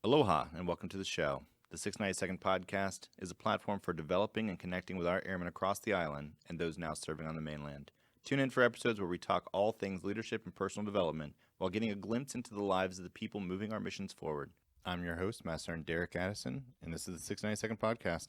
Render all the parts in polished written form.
Aloha and welcome to the show. The 692nd Podcast is a platform for developing and connecting with our airmen across the island and those now serving on the mainland. Tune in for episodes where we talk all things leadership and personal development while getting a glimpse into the lives of the people moving our missions forward. I'm your host, Master Sergeant Derek Addison, and this is the 692nd Podcast.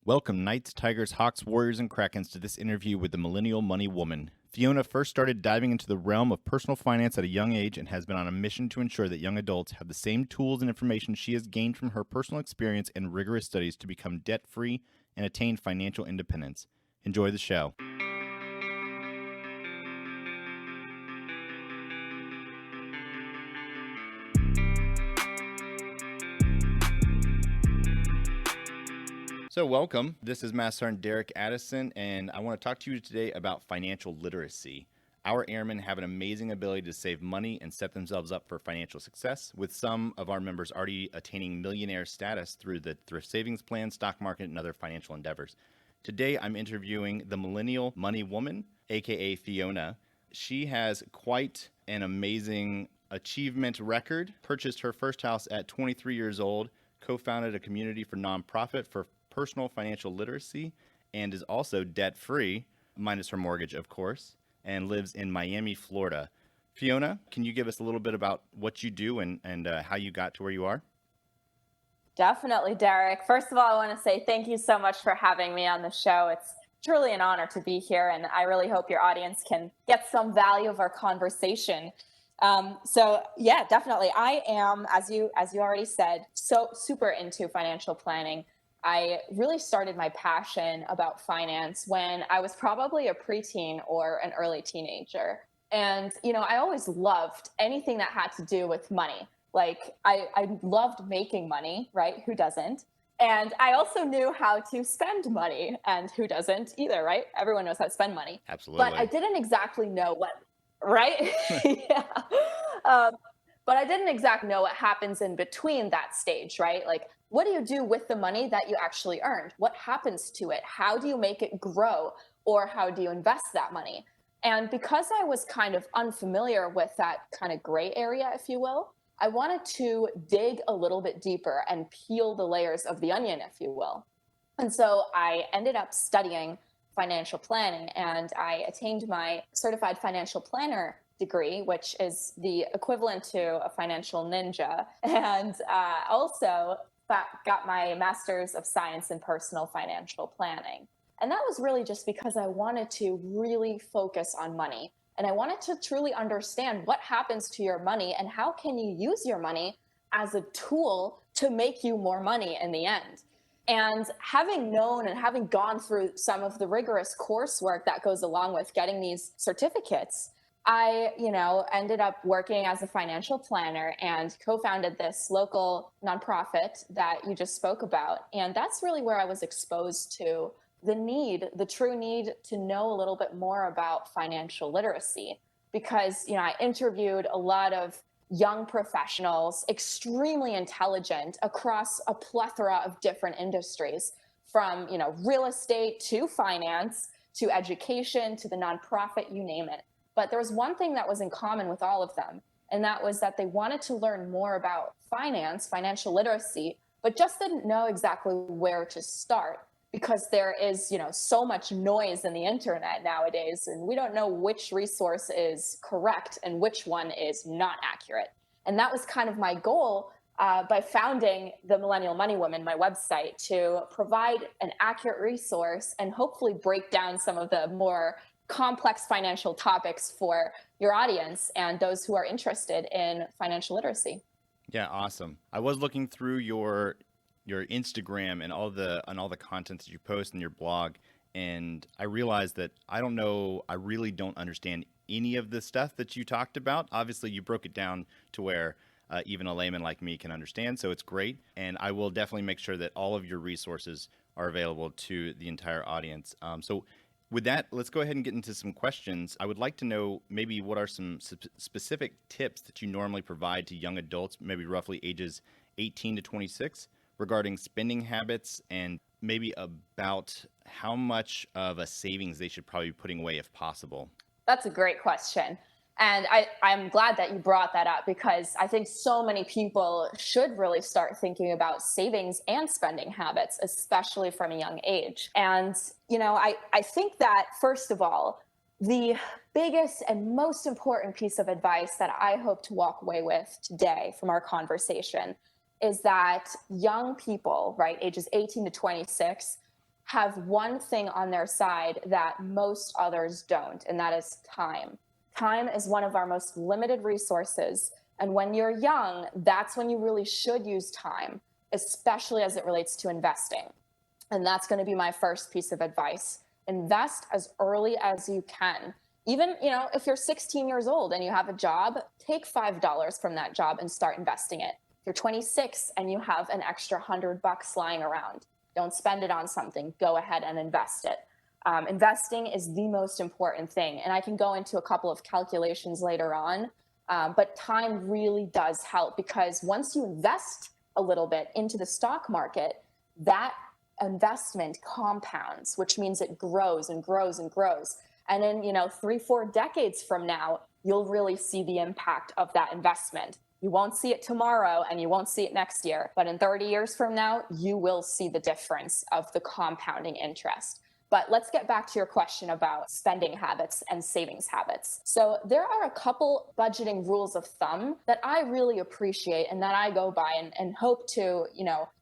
Welcome, Knights, Tigers, Hawks, Warriors, and Krakens to this interview with the Millennial Money Woman. Fiona first started diving into the realm of personal finance at a young age and has been on a mission to ensure that young adults have the same tools and information she has gained from her personal experience and rigorous studies to become debt-free and attain financial independence. Enjoy the show. So welcome. This is Master Sergeant Derek Addison, and I want to talk to you today about financial literacy. Our airmen have an amazing ability to save money and set themselves up for financial success, with some of our members already attaining millionaire status through the thrift savings plan, stock market, and other financial endeavors. Today, I'm interviewing the Millennial Money Woman, aka Fiona. She has quite an amazing achievement record, purchased her first house at 23 years old, co-founded a community for nonprofit for personal financial literacy, and is also debt-free, minus her mortgage, of course, and lives in Miami, Florida. Fiona, can you give us a little bit about what you do and how you got to where you are? Definitely, Derek. First of all, I want to say thank you so much for having me on the show. It's truly an honor to be here, and I really hope your audience can get some value of our conversation. Definitely. I am, as you already said, so super into financial planning. I really started my passion about finance when I was probably a preteen or an early teenager. And, I always loved anything that had to do with money. Like I loved making money, right? Who doesn't? And I also knew how to spend money, and who doesn't either, right? Everyone knows how to spend money. Absolutely. But I didn't exactly know what, right? Yeah. But I didn't exactly know what happens in between that stage, right? Like, what do you do with the money that you actually earned? What happens to it? How do you make it grow? Or how do you invest that money? And because I was kind of unfamiliar with that kind of gray area, if you will, I wanted to dig a little bit deeper and peel the layers of the onion, if you will. And so I ended up studying financial planning, and I attained my certified financial planner degree, which is the equivalent to a financial ninja, and also got my master's of science in personal financial planning. And that was really just because I wanted to really focus on money, and I wanted to truly understand what happens to your money and how can you use your money as a tool to make you more money in the end. And having known and having gone through some of the rigorous coursework that goes along with getting these certificates, I, ended up working as a financial planner and co-founded this local nonprofit that you just spoke about. And that's really where I was exposed to the true need to know a little bit more about financial literacy. Because, I interviewed a lot of young professionals, extremely intelligent across a plethora of different industries, from, real estate to finance to education to the nonprofit, you name it. But there was one thing that was in common with all of them, and that was that they wanted to learn more about finance, financial literacy, but just didn't know exactly where to start, because there is, so much noise in the internet nowadays, and we don't know which resource is correct and which one is not accurate. And that was kind of my goal by founding the Millennial Money Woman, my website, to provide an accurate resource and hopefully break down some of the more complex financial topics for your audience and those who are interested in financial literacy. Yeah, awesome. I was looking through your Instagram and all the content that you post in your blog, and I realized that I really don't understand any of the stuff that you talked about. Obviously, you broke it down to where even a layman like me can understand, so it's great. And I will definitely make sure that all of your resources are available to the entire audience. So with that, let's go ahead and get into some questions. I would like to know maybe what are some specific tips that you normally provide to young adults, maybe roughly ages 18 to 26 regarding spending habits and maybe about how much of a savings they should probably be putting away if possible? That's a great question. And I'm glad that you brought that up because I think so many people should really start thinking about savings and spending habits, especially from a young age. And, I think that, first of all, the biggest and most important piece of advice that I hope to walk away with today from our conversation is that young people, right, ages 18 to 26, have one thing on their side that most others don't, and that is time. Time is one of our most limited resources. And when you're young, that's when you really should use time, especially as it relates to investing. And that's going to be my first piece of advice. Invest as early as you can. Even, if you're 16 years old and you have a job, take $5 from that job and start investing it. If you're 26 and you have an extra $100 lying around, don't spend it on something. Go ahead and invest it. Investing is the most important thing. And I can go into a couple of calculations later on. But time really does help because once you invest a little bit into the stock market, that investment compounds, which means it grows and grows and grows. And in, 3-4 decades from now, you'll really see the impact of that investment. You won't see it tomorrow and you won't see it next year, but in 30 years from now, you will see the difference of the compounding interest. But let's get back to your question about spending habits and savings habits. So there are a couple budgeting rules of thumb that I really appreciate and that I go by and hope to,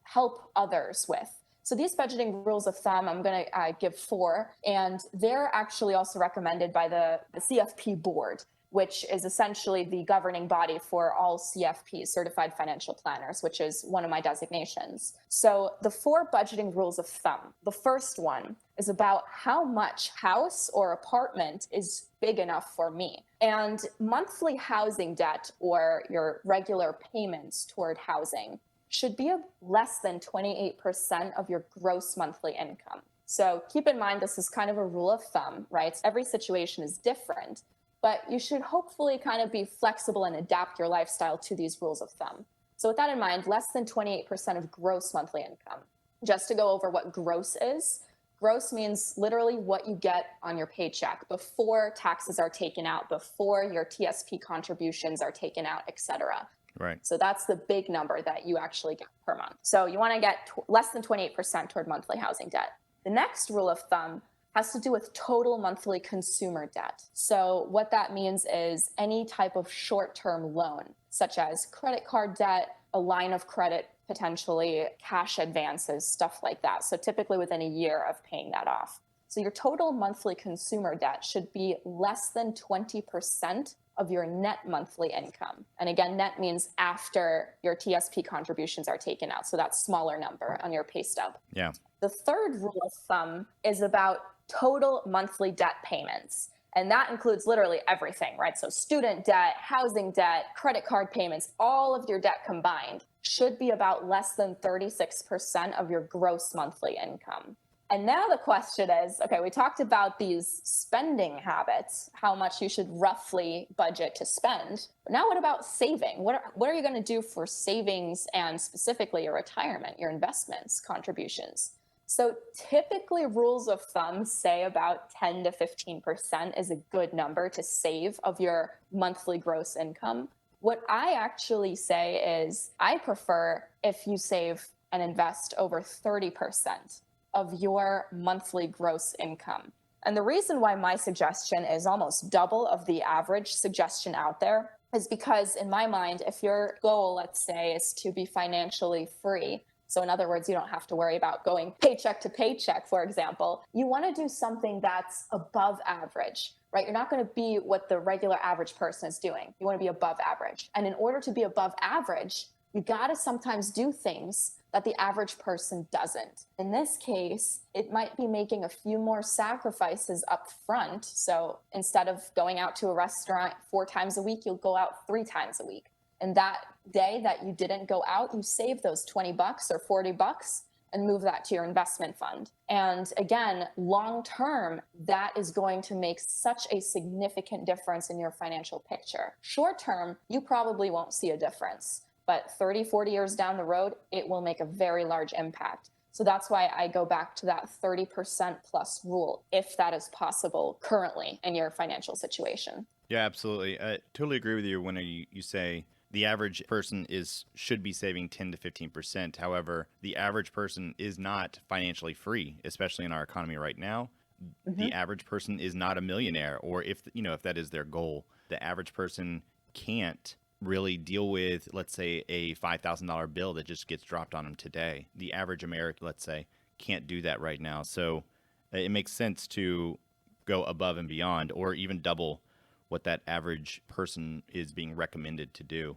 help others with. So these budgeting rules of thumb, I'm going to give 4, and they're actually also recommended by the CFP board, which is essentially the governing body for all CFPs, certified financial planners, which is one of my designations. So the 4 budgeting rules of thumb, the first one is about how much house or apartment is big enough for me. And monthly housing debt or your regular payments toward housing should be less than 28% of your gross monthly income. So keep in mind, this is kind of a rule of thumb, right? Every situation is different, but you should hopefully kind of be flexible and adapt your lifestyle to these rules of thumb. So with that in mind, less than 28% of gross monthly income. Just to go over what gross is, gross means literally what you get on your paycheck before taxes are taken out, before your TSP contributions are taken out, etc. Right. So that's the big number that you actually get per month. So you want to get less than 28% toward monthly housing debt. The next rule of thumb has to do with total monthly consumer debt. So what that means is any type of short-term loan, such as credit card debt, a line of credit, potentially cash advances, stuff like that. So typically within a year of paying that off. So your total monthly consumer debt should be less than 20% of your net monthly income. And again, net means after your TSP contributions are taken out. So that smaller number on your pay stub. Yeah. The third rule of thumb is about total monthly debt payments. And that includes literally everything, right? So student debt, housing debt, credit card payments, all of your debt combined should be about less than 36% of your gross monthly income. And now the question is, okay, we talked about these spending habits, how much you should roughly budget to spend. But now what about saving? What are you going to do for savings and specifically your retirement, your investments, contributions? So typically rules of thumb say about 10 to 15% is a good number to save of your monthly gross income. What I actually say is I prefer if you save and invest over 30% of your monthly gross income. And the reason why my suggestion is almost double of the average suggestion out there is because in my mind, if your goal, let's say, is to be financially free, so in other words, you don't have to worry about going paycheck to paycheck, for example, you want to do something that's above average, right? You're not going to be what the regular average person is doing. You want to be above average. And in order to be above average, you got to sometimes do things that the average person doesn't. In this case, it might be making a few more sacrifices up front. So instead of going out to a restaurant 4 times a week, you'll go out 3 times a week. And that day that you didn't go out, you save those $20 or $40 and move that to your investment fund. And again, long term, that is going to make such a significant difference in your financial picture. Short term, you probably won't see a difference. but 30, 40 years down the road, it will make a very large impact. So that's why I go back to that 30% plus rule, if that is possible currently in your financial situation. Yeah, absolutely. I totally agree with you when you say the average person should be saving 10 to 15%. However, the average person is not financially free, especially in our economy right now. The average person is not a millionaire, or if that is their goal. The average person can't really deal with, let's say, a $5,000 bill that just gets dropped on them today. The average American, let's say, can't do that right now. So it makes sense to go above and beyond, or even double what that average person is being recommended to do.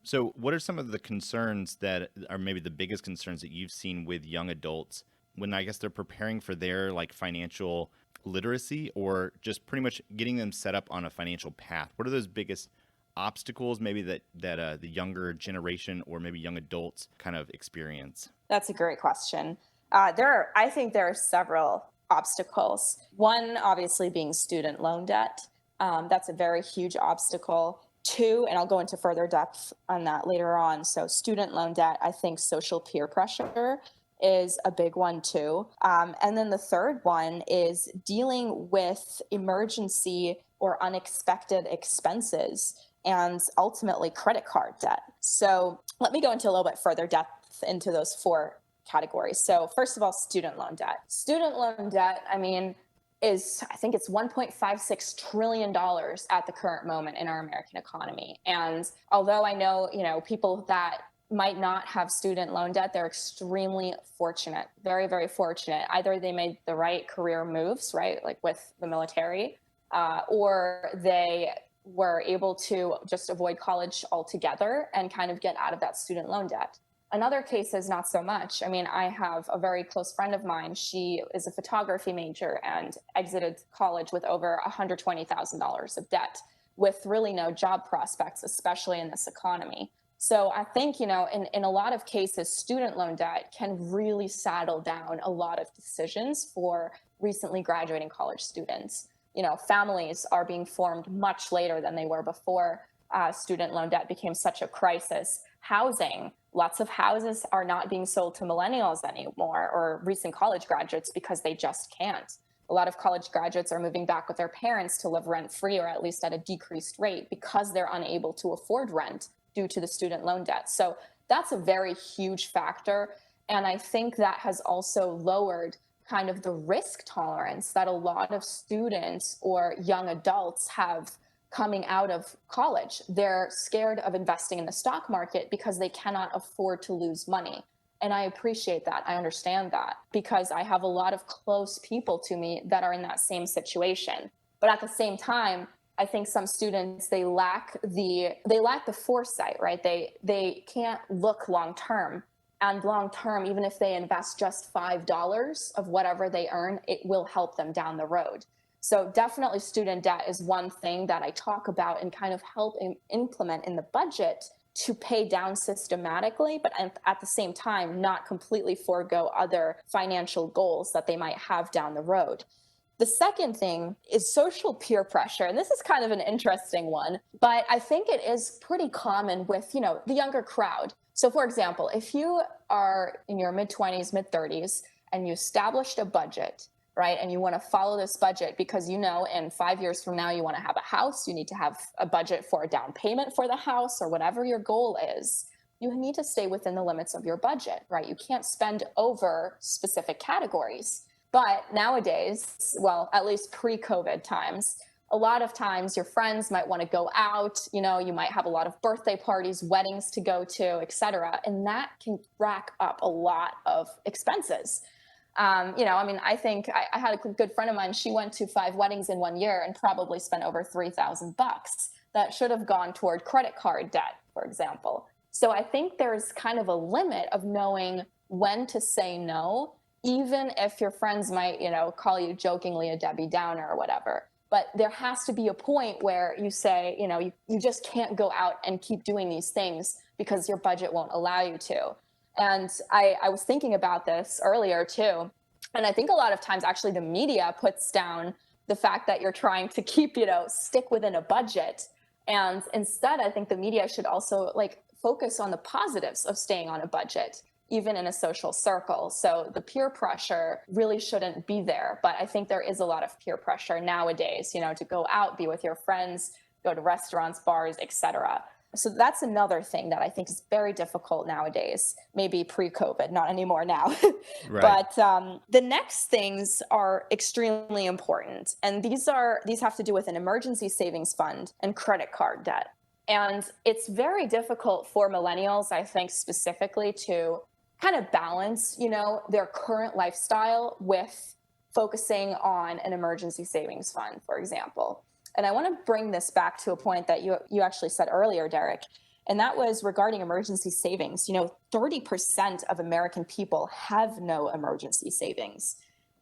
So what are some of the concerns that are maybe the biggest concerns that you've seen with young adults when I guess they're preparing for their financial literacy, or just pretty much getting them set up on a financial path? What are those biggest obstacles maybe that the younger generation or maybe young adults kind of experience? That's a great question. I think there are several obstacles. One, obviously, being student loan debt. That's a very huge obstacle. Two, and I'll go into further depth on that later on. So student loan debt, I think social peer pressure is a big one too. And then the third one is dealing with emergency or unexpected expenses and ultimately credit card debt. So let me go into a little bit further depth into those four categories. So first of all, student loan debt. Student loan debt, I think it's $1.56 trillion at the current moment in our American economy. And although I know, people that might not have student loan debt, they're extremely fortunate, very, very fortunate. Either they made the right career moves, right, like with the military, or they were able to just avoid college altogether and kind of get out of that student loan debt. Another case is not so much. I have a very close friend of mine. She is a photography major and exited college with over $120,000 of debt with really no job prospects, especially in this economy. So I think, in a lot of cases, student loan debt can really saddle down a lot of decisions for recently graduating college students. Families are being formed much later than they were before student loan debt became such a crisis. Housing, lots of houses are not being sold to millennials anymore or recent college graduates because they just can't. A lot of college graduates are moving back with their parents to live rent-free, or at least at a decreased rate, because they're unable to afford rent due to the student loan debt. So that's a very huge factor. And I think that has also lowered kind of the risk tolerance that a lot of students or young adults have coming out of college. They're scared of investing in the stock market because they cannot afford to lose money. And I appreciate that. I understand that, because I have a lot of close people to me that are in that same situation. But at the same time, I think some students, they lack the foresight, right? They can't look long term. And long term, even if they invest just $5 of whatever they earn, it will help them down the road. So definitely student debt is one thing that I talk about and kind of help implement in the budget to pay down systematically, but at the same time, not completely forego other financial goals that they might have down the road. The second thing is social peer pressure. And this is kind of an interesting one, but I think it is pretty common with, the younger crowd. So for example, if you are in your mid-20s, mid-30s, and you established a budget, right? And you want to follow this budget because in 5 years from now, you want to have a house, you need to have a budget for a down payment for the house or whatever your goal is. You need to stay within the limits of your budget, right? You can't spend over specific categories. But nowadays, well, at least pre-COVID times, a lot of times your friends might want to go out, you might have a lot of birthday parties, weddings to go to, et cetera. And that can rack up a lot of expenses. I think I had a good friend of mine. She went to 5 weddings in 1 year and probably spent over $3,000 that should have gone toward credit card debt, for example. So I think there's kind of a limit of knowing when to say no, even if your friends might, call you jokingly a Debbie Downer or whatever. But there has to be a point where you say, you just can't go out and keep doing these things because your budget won't allow you to. And I was thinking about this earlier too. And I think a lot of times actually the media puts down the fact that you're trying to keep, stick within a budget. And instead, I think the media should also focus on the positives of staying on a budget, even in a social circle. So the peer pressure really shouldn't be there. But I think there is a lot of peer pressure nowadays, to go out, be with your friends, go to restaurants, bars, etc. So that's another thing that I think is very difficult nowadays, maybe pre-COVID, not anymore now. Right. But the next things are extremely important. And these have to do with an emergency savings fund and credit card debt. And it's very difficult for millennials, I think, specifically to kind of balance, their current lifestyle with focusing on an emergency savings fund, for example. And I want to bring this back to a point that you actually said earlier, Derek, and that was regarding emergency savings. 30% of American people have no emergency savings.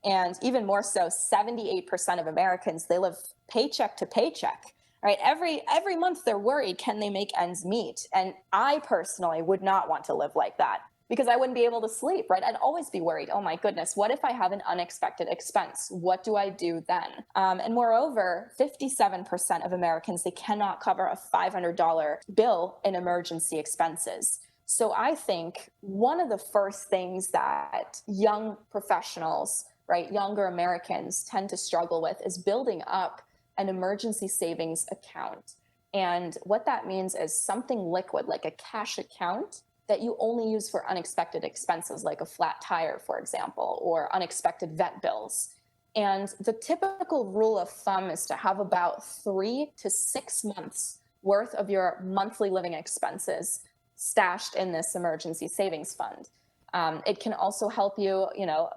And even more so, 78% of Americans, they live paycheck to paycheck. Right? Every month they're worried, can they make ends meet? And I personally would not want to live like that, because I wouldn't be able to sleep, right? I'd always be worried, oh my goodness, what if I have an unexpected expense? What do I do then? And moreover, 57% of Americans, they cannot cover a $500 bill in emergency expenses. So I think one of the first things that young professionals, right, younger Americans tend to struggle with is building up an emergency savings account. And what that means is something liquid, like a cash account, that you only use for unexpected expenses, like a flat tire, for example, or unexpected vet bills. And the typical rule of thumb is to have about 3 to 6 months worth of your monthly living expenses stashed in this emergency savings fund. It can also help you,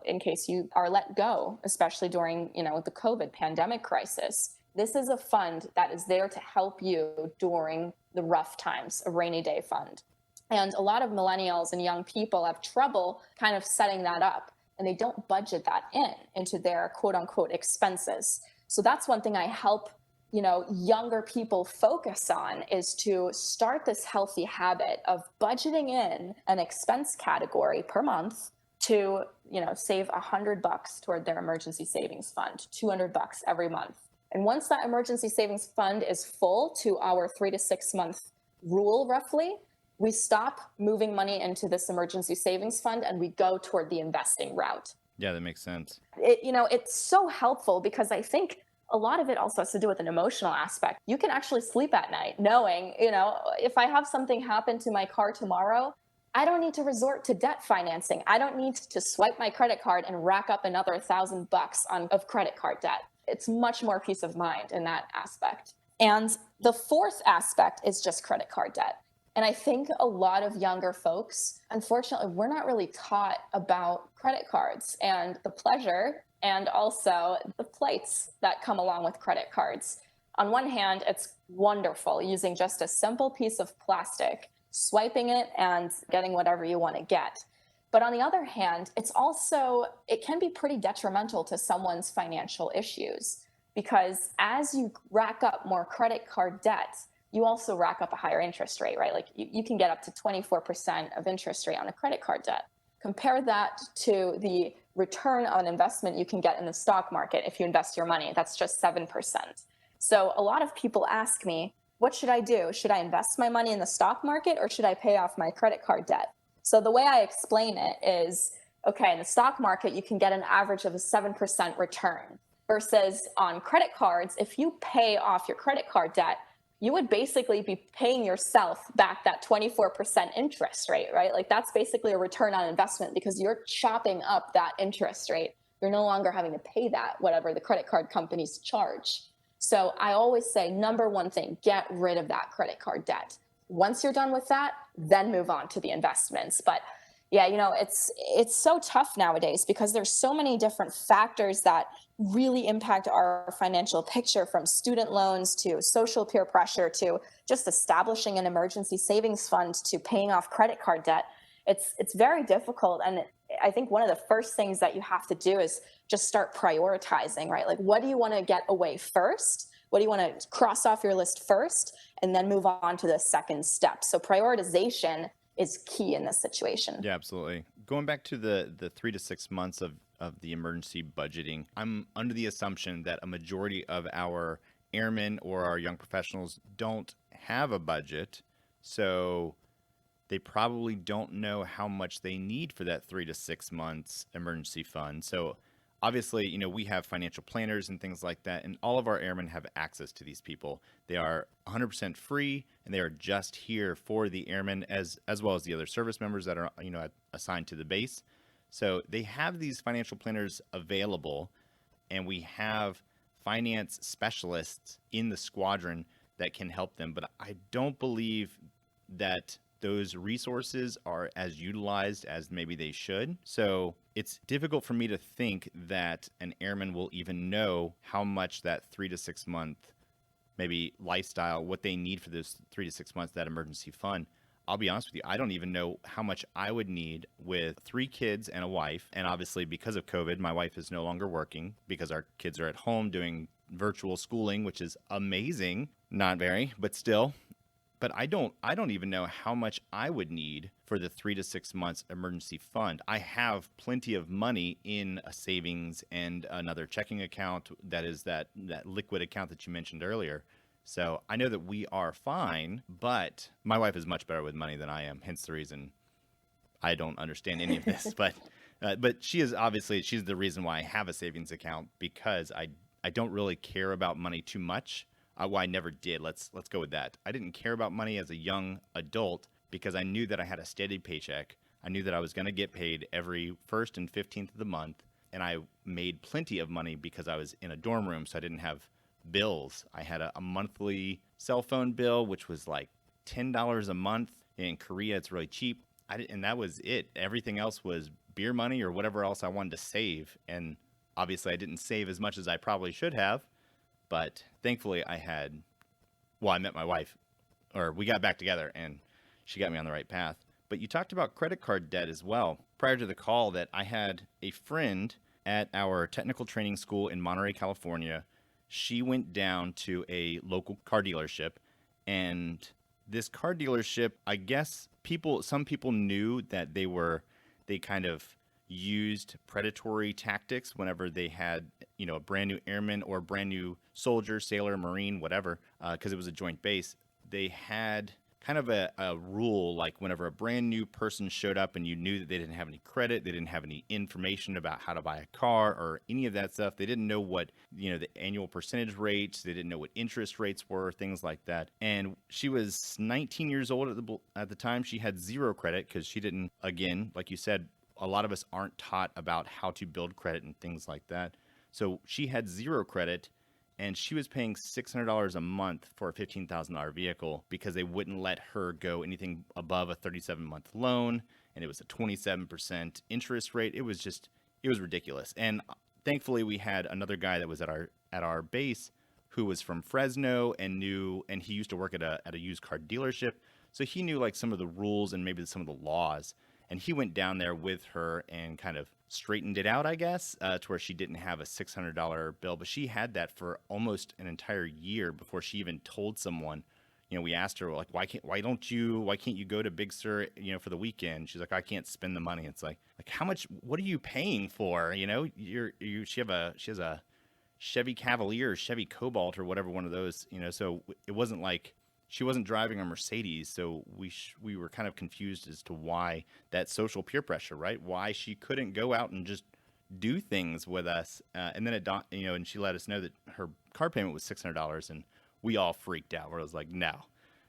in case you are let go, especially during, the COVID pandemic crisis. This is a fund that is there to help you during the rough times, a rainy day fund. And a lot of millennials and young people have trouble kind of setting that up, and they don't budget that into their quote unquote expenses. So that's one thing I help, younger people focus on, is to start this healthy habit of budgeting in an expense category per month to, save $100 toward their emergency savings fund, $200 every month. And once that emergency savings fund is full to our 3 to 6 month rule roughly, we stop moving money into this emergency savings fund and we go toward the investing route. Yeah, that makes sense. It's so helpful because I think a lot of it also has to do with an emotional aspect. You can actually sleep at night knowing, if I have something happen to my car tomorrow, I don't need to resort to debt financing. I don't need to swipe my credit card and rack up another $1,000 of credit card debt. It's much more peace of mind in that aspect. And the fourth aspect is just credit card debt. And I think a lot of younger folks, unfortunately, we're not really taught about credit cards and the pleasure and also the plights that come along with credit cards. On one hand, it's wonderful using just a simple piece of plastic, swiping it and getting whatever you want to get. But on the other hand, it can be pretty detrimental to someone's financial issues, because as you rack up more credit card debt, you also rack up a higher interest rate, right? Like you can get up to 24% of interest rate on a credit card debt. Compare that to the return on investment you can get in the stock market if you invest your money. That's just 7%. So a lot of people ask me, what should I do? Should I invest my money in the stock market or should I pay off my credit card debt? So the way I explain it is, okay, in the stock market, you can get an average of a 7% return, versus on credit cards, if you pay off your credit card debt, you would basically be paying yourself back that 24% interest rate, right? Like that's basically a return on investment because you're chopping up that interest rate. You're no longer having to pay that, whatever the credit card companies charge. So I always say, number one thing, get rid of that credit card debt. Once you're done with that, then move on to the investments. But yeah, it's so tough nowadays because there's so many different factors that really impact our financial picture, from student loans to social peer pressure to just establishing an emergency savings fund to paying off credit card debt. It's very difficult. And I think one of the first things that you have to do is just start prioritizing, right? Like, what do you want to get away first? What do you want to cross off your list first? And then move on to the second step. So prioritization is key in this situation. Yeah, absolutely. Going back to the 3 to 6 months of the emergency budgeting, I'm under the assumption that a majority of our airmen or our young professionals don't have a budget. So they probably don't know how much they need for that 3 to 6 months emergency fund. So obviously, we have financial planners and things like that, and all of our airmen have access to these people. They are 100% free, and they are just here for the airmen as well as the other service members that are, assigned to the base. So they have these financial planners available, and we have finance specialists in the squadron that can help them. But I don't believe that those resources are as utilized as maybe they should. So it's difficult for me to think that an airman will even know how much that 3 to 6 month maybe lifestyle, what they need for those 3 to 6 months, that emergency fund. I'll be honest with you, I don't even know how much I would need with 3 kids and a wife. And obviously, because of COVID, my wife is no longer working because our kids are at home doing virtual schooling, which is amazing. Not very, but still. But I don't even know how much I would need for the 3 to 6 months emergency fund. I have plenty of money in a savings and another checking account that is that liquid account that you mentioned earlier. So I know that we are fine, but my wife is much better with money than I am, hence the reason I don't understand any of this. But she's the reason why I have a savings account, because I don't really care about money too much. Well, I never did. Let's go with that. I didn't care about money as a young adult because I knew that I had a steady paycheck. I knew that I was going to get paid every 1st and 15th of the month, and I made plenty of money because I was in a dorm room, so I didn't have bills. I had a monthly cell phone bill, which was like $10 a month. In Korea, it's really cheap. And that was it. Everything else was beer money or whatever else I wanted to save. And obviously, I didn't save as much as I probably should have. But thankfully, I met my wife, or we got back together, and she got me on the right path. But you talked about credit card debt as well. Prior to the call, that I had a friend at our technical training school in Monterey, California. She went down to a local car dealership, and this car dealership, I guess some people knew that they kind of used predatory tactics whenever they had, a brand new airman or brand new soldier, sailor, Marine, whatever, because it was a joint base. They had kind of a rule, like whenever a brand new person showed up and you knew that they didn't have any credit, they didn't have any information about how to buy a car or any of that stuff. They didn't know what, the annual percentage rates, they didn't know what interest rates were, things like that. And she was 19 years old at the time. She had zero credit because she didn't, again, like you said, a lot of us aren't taught about how to build credit and things like that. So she had zero credit, and she was paying $600 a month for a $15,000 vehicle because they wouldn't let her go anything above a 37-month loan, and it was a 27% interest rate. It was ridiculous. And thankfully, we had another guy that was at our base who was from Fresno and he used to work at a used car dealership, so he knew like some of the rules and maybe some of the laws. And he went down there with her and kind of straightened it out, I guess, to where she didn't have a $600 bill. But she had that for almost an entire year before she even told someone. We asked her, like, why can't you go to Big Sur, for the weekend? She's like, I can't spend the money. It's like how much? What are you paying for? She has a Chevy Cavalier, or Chevy Cobalt, or whatever one of those. So it wasn't like she wasn't driving a Mercedes, so we were kind of confused as to why that social peer pressure, right? Why she couldn't go out and just do things with us. And then and she let us know that her car payment was $600, and we all freaked out. Where I was like, no,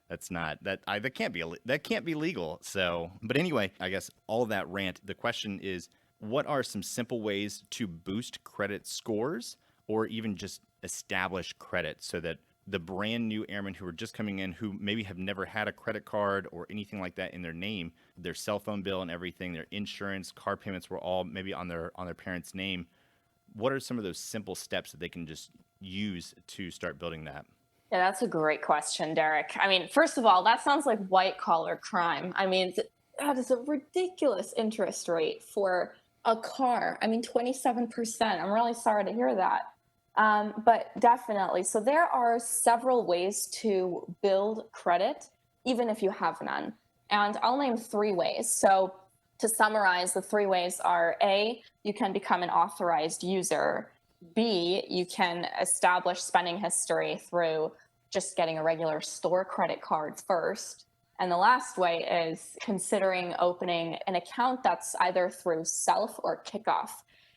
that's not that. That can't be legal. So, but anyway, I guess all that rant. The question is, what are some simple ways to boost credit scores, or even just establish credit, so that the brand new airmen who are just coming in, who maybe have never had a credit card or anything like that in their name, their cell phone bill and everything, their insurance, car payments were all maybe on their parents' name. What are some of those simple steps that they can just use to start building that? Yeah, that's a great question, Derek. I mean, first of all, that sounds like white collar crime. I mean, that is a ridiculous interest rate for a car. I mean, 27%. I'm really sorry to hear that. But definitely. So there are several ways to build credit, even if you have none. And I'll name 3 ways. So to summarize, the 3 ways are: A, you can become an authorized user. B, you can establish spending history through just getting a regular store credit card first. And the last way is considering opening an account that's either through Self or Kickoff.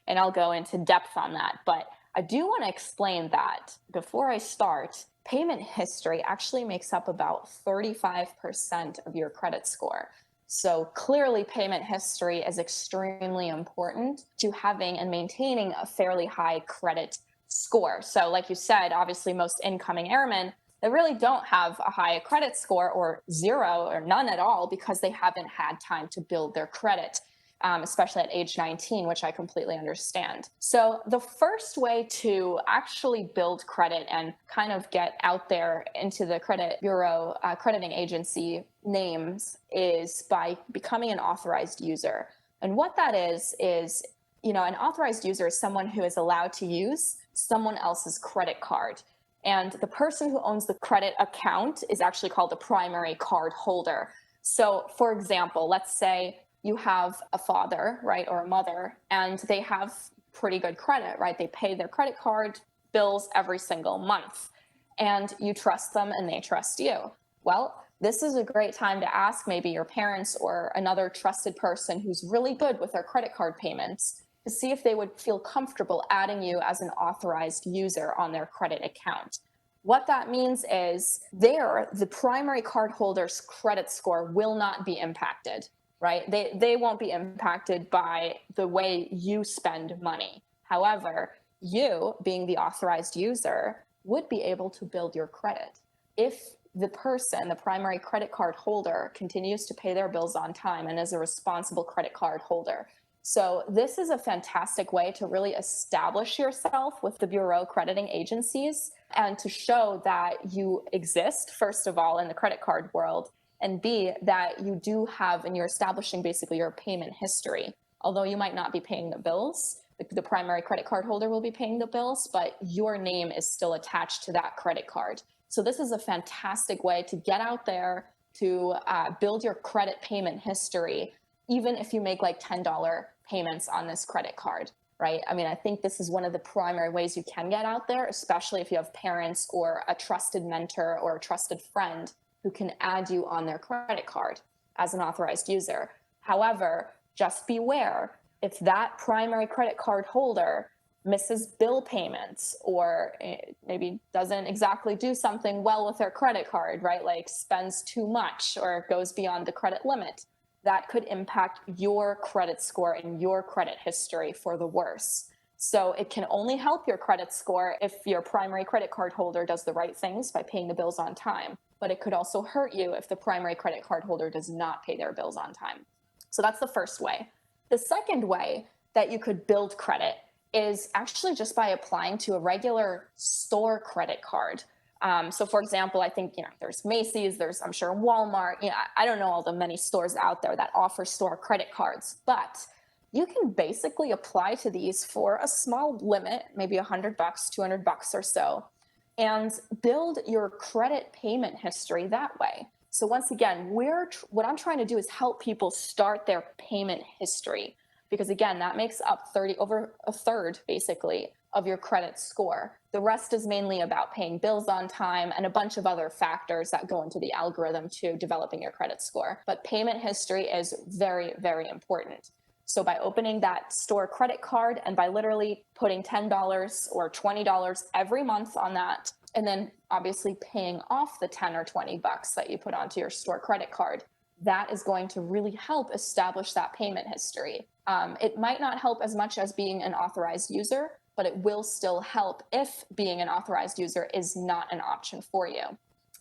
And I'll go into depth on that. But I do want to explain that before I start, payment history actually makes up about 35% of your credit score. So clearly, payment history is extremely important to having and maintaining a fairly high credit score. So, like you said, obviously, most incoming airmen, they really don't have a high credit score or zero or none at all because they haven't had time to build their credit, especially at age 19, which I completely understand. So the first way to actually build credit and kind of get out there into the credit bureau, crediting agency names is by becoming an authorized user. And what that is, an authorized user is someone who is allowed to use someone else's credit card. And the person who owns the credit account is actually called the primary card holder. So, for example, let's say you have a father, right, or a mother, and they have pretty good credit, right? They pay their credit card bills every single month, and you trust them and they trust you. Well, this is a great time to ask maybe your parents or another trusted person who's really good with their credit card payments to see if they would feel comfortable adding you as an authorized user on their credit account. What that means is the primary cardholder's credit score will not be impacted, right? They won't be impacted by the way you spend money. However, you, being the authorized user, would be able to build your credit. If the person, the primary credit card holder, continues to pay their bills on time and is a responsible credit card holder. So this is a fantastic way to really establish yourself with the bureau crediting agencies and to show that you exist, first of all, in the credit card world, and B, that you do have, and you're establishing basically your payment history. Although you might not be paying the bills, the primary credit card holder will be paying the bills, but your name is still attached to that credit card. So this is a fantastic way to get out there, to build your credit payment history, even if you make like $10 payments on this credit card, right? I mean, I think this is one of the primary ways you can get out there, especially if you have parents or a trusted mentor or a trusted friend who can add you on their credit card as an authorized user. However, just beware, if that primary credit card holder misses bill payments or maybe doesn't exactly do something well with their credit card, right? Like spends too much or goes beyond the credit limit, that could impact your credit score and your credit history for the worse. So it can only help your credit score if your primary credit card holder does the right things by paying the bills on time. But it could also hurt you if the primary credit card holder does not pay their bills on time. So that's the first way. The second way that you could build credit is actually just by applying to a regular store credit card. So for example, I think, there's Macy's, there's, I'm sure, Walmart, I don't know all the many stores out there that offer store credit cards, but you can basically apply to these for a small limit, maybe $100, $200 or so, and build your credit payment history that way. So once again, what I'm trying to do is help people start their payment history, because again, that makes up over a third basically of your credit score. The rest is mainly about paying bills on time and a bunch of other factors that go into the algorithm to developing your credit score. But payment history is very, very important. So by opening that store credit card and by literally putting $10 or $20 every month on that, and then obviously paying off the 10 or 20 bucks that you put onto your store credit card, that is going to really help establish that payment history. It might not help as much as being an authorized user, but it will still help if being an authorized user is not an option for you.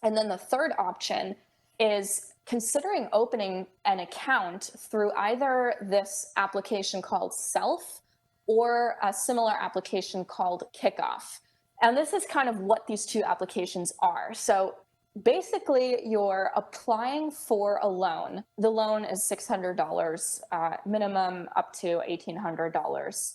And then the third option is considering opening an account through either this application called Self or a similar application called Kickoff. And this is kind of what these two applications are. So basically, you're applying for a loan. The loan is $600 minimum up to $1,800.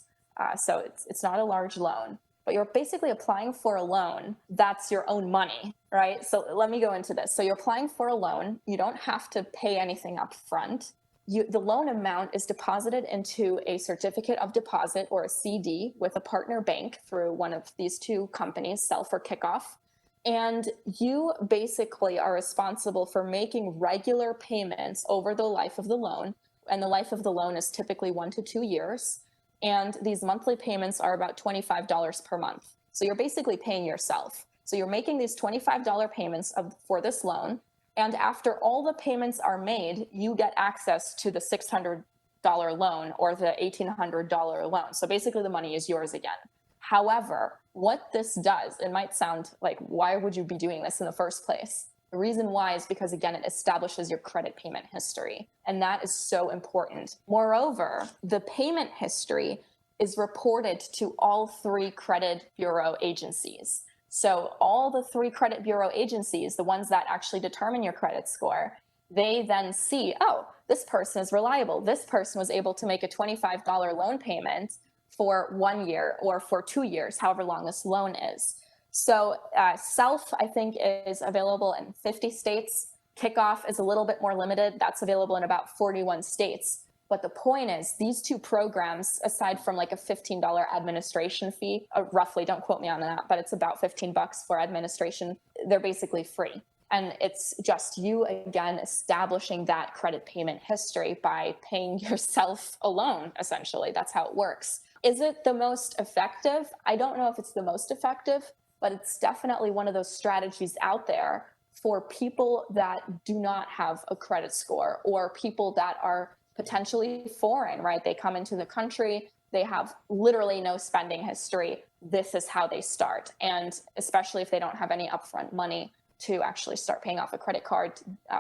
So it's not a large loan, but you're basically applying for a loan that's your own money, right? So let me go into this. So you're applying for a loan. You don't have to pay anything up front. The loan amount is deposited into a certificate of deposit or a CD with a partner bank through one of these two companies, Self or Kickoff. And you basically are responsible for making regular payments over the life of the loan. And the life of the loan is typically 1 to 2 years. And these monthly payments are about $25 per month. So you're basically paying yourself. So you're making these $25 payments for this loan. And after all the payments are made, you get access to the $600 loan or the $1,800 loan. So basically the money is yours again. However, what this does, it might sound like, why would you be doing this in the first place? The reason why is because, again, it establishes your credit payment history. And that is so important. Moreover, the payment history is reported to all 3 credit bureau agencies. So all the 3 credit bureau agencies, the ones that actually determine your credit score, they then see, oh, this person is reliable. This person was able to make a $25 loan payment for 1 year or for 2 years, however long this loan is. So Self, I think, is available in 50 states. Kickoff is a little bit more limited. That's available in about 41 states. But the point is, these 2 programs, aside from like a $15 administration fee, roughly, don't quote me on that, but it's about $15 for administration, they're basically free. And it's just you, again, establishing that credit payment history by paying yourself a loan, essentially. That's how it works. Is it the most effective? I don't know if it's the most effective, but it's definitely one of those strategies out there for people that do not have a credit score or people that are potentially foreign, right? They come into the country, they have literally no spending history. This is how they start. And especially if they don't have any upfront money to actually start paying off a credit card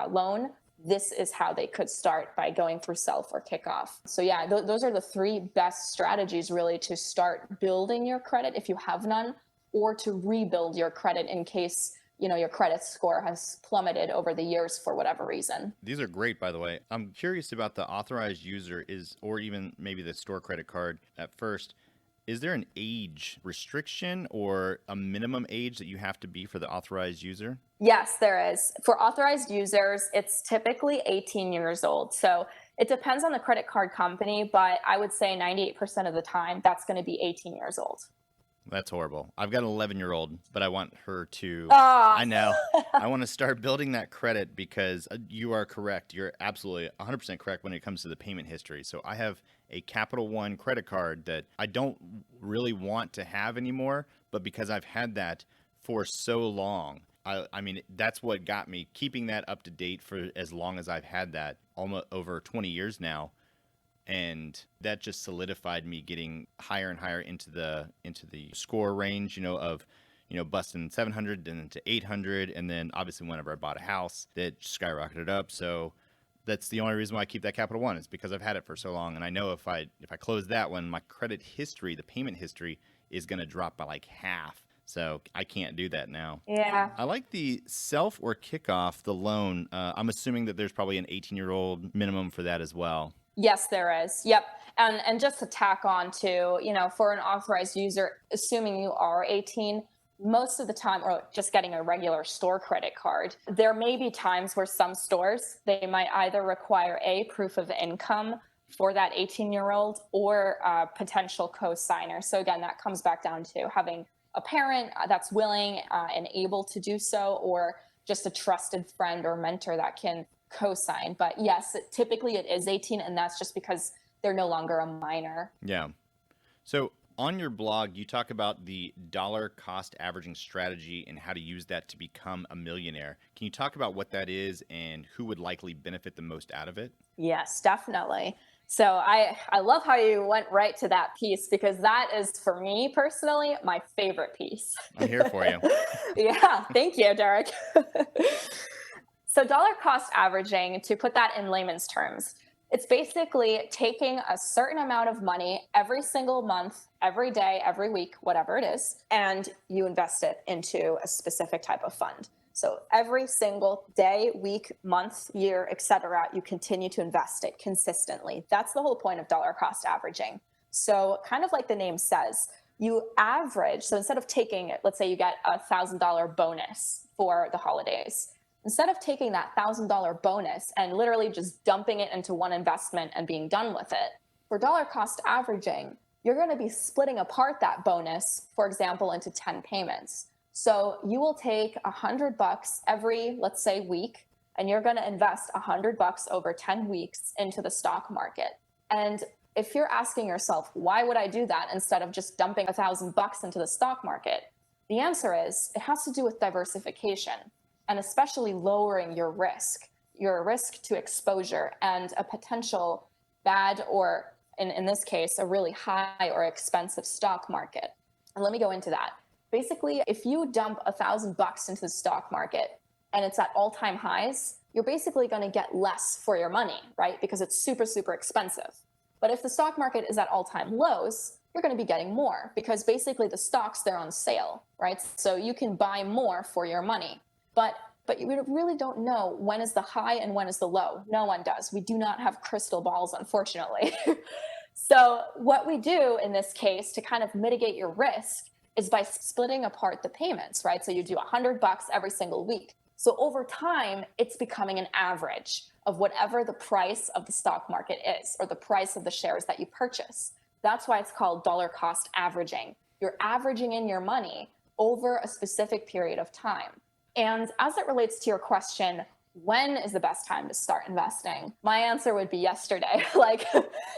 loan, this is how they could start, by going through Self or Kickoff. So yeah, those are the 3 best strategies really to start building your credit if you have none, or to rebuild your credit in case your credit score has plummeted over the years for whatever reason. These are great, by the way. I'm curious about the authorized user or even maybe the store credit card at first. Is there an age restriction or a minimum age that you have to be for the authorized user? Yes, there is. For authorized users, it's typically 18 years old. So it depends on the credit card company, but I would say 98% of the time, that's going to be 18 years old. That's horrible. I've got an 11-year-old, but I want her to, Oh. I know, I want to start building that credit because you are correct. You're absolutely 100% correct when it comes to the payment history. So I have a Capital One credit card that I don't really want to have anymore, but because I've had that for so long, I mean, that's what got me keeping that up to date for as long as I've had that, almost over 20 years now. And that just solidified me getting higher and higher into the score range, of busting 700 and then to 800. And then obviously whenever I bought a house, that skyrocketed up. So that's the only reason why I keep that Capital One, is because I've had it for so long. And I know if I close that one, my credit history, the payment history, is going to drop by like half. So I can't do that now. Yeah. I like the Self or Kickoff, the loan. I'm assuming that there's probably an 18-year-old minimum for that as well. Yes, there is. Yep. And just to tack on to, for an authorized user, assuming you are 18, most of the time, or just getting a regular store credit card, there may be times where some stores, they might either require a proof of income for that 18-year-old or a potential co-signer. So again, that comes back down to having a parent that's willing and able to do so, or just a trusted friend or mentor that can co-sign. But yes, typically it is 18, and that's just because they're no longer a minor. Yeah. So on your blog, you talk about the dollar cost averaging strategy and how to use that to become a millionaire. Can you talk about what that is and who would likely benefit the most out of it? Yes, definitely. So I love how you went right to that piece, because that is, for me personally, my favorite piece. I'm here for you. Yeah, thank you, Derek. So dollar cost averaging, to put that in layman's terms, it's basically taking a certain amount of money every single month, every day, every week, whatever it is, and you invest it into a specific type of fund. So every single day, week, month, year, etc., you continue to invest it consistently. That's the whole point of dollar cost averaging. So kind of like the name says, you average. So instead of taking it, let's say you get a $1,000 bonus for the holidays. Instead of taking that $1,000 bonus and literally just dumping it into one investment and being done with it, for dollar cost averaging, you're going to be splitting apart that bonus, for example, into 10 payments. So you will take $100 every, let's say, week, and you're going to invest $100 over 10 weeks into the stock market. And if you're asking yourself, why would I do that instead of just dumping $1,000 into the stock market? The answer is it has to do with diversification, and especially lowering your risk to exposure and a potential bad, or in this case, a really high or expensive stock market. And let me go into that. Basically, if you dump $1,000 into the stock market and it's at all-time highs, you're basically going to get less for your money, right? Because it's super, super expensive. But if the stock market is at all-time lows, you're going to be getting more because basically the stocks, they're on sale, right? So you can buy more for your money. But you really don't know when is the high and when is the low. No one does. We do not have crystal balls, unfortunately. So what we do in this case to kind of mitigate your risk is by splitting apart the payments, right? So you do $100 every single week. So over time, it's becoming an average of whatever the price of the stock market is, or the price of the shares that you purchase. That's why it's called dollar cost averaging. You're averaging in your money over a specific period of time. And as it relates to your question, when is the best time to start investing? My answer would be yesterday. Like,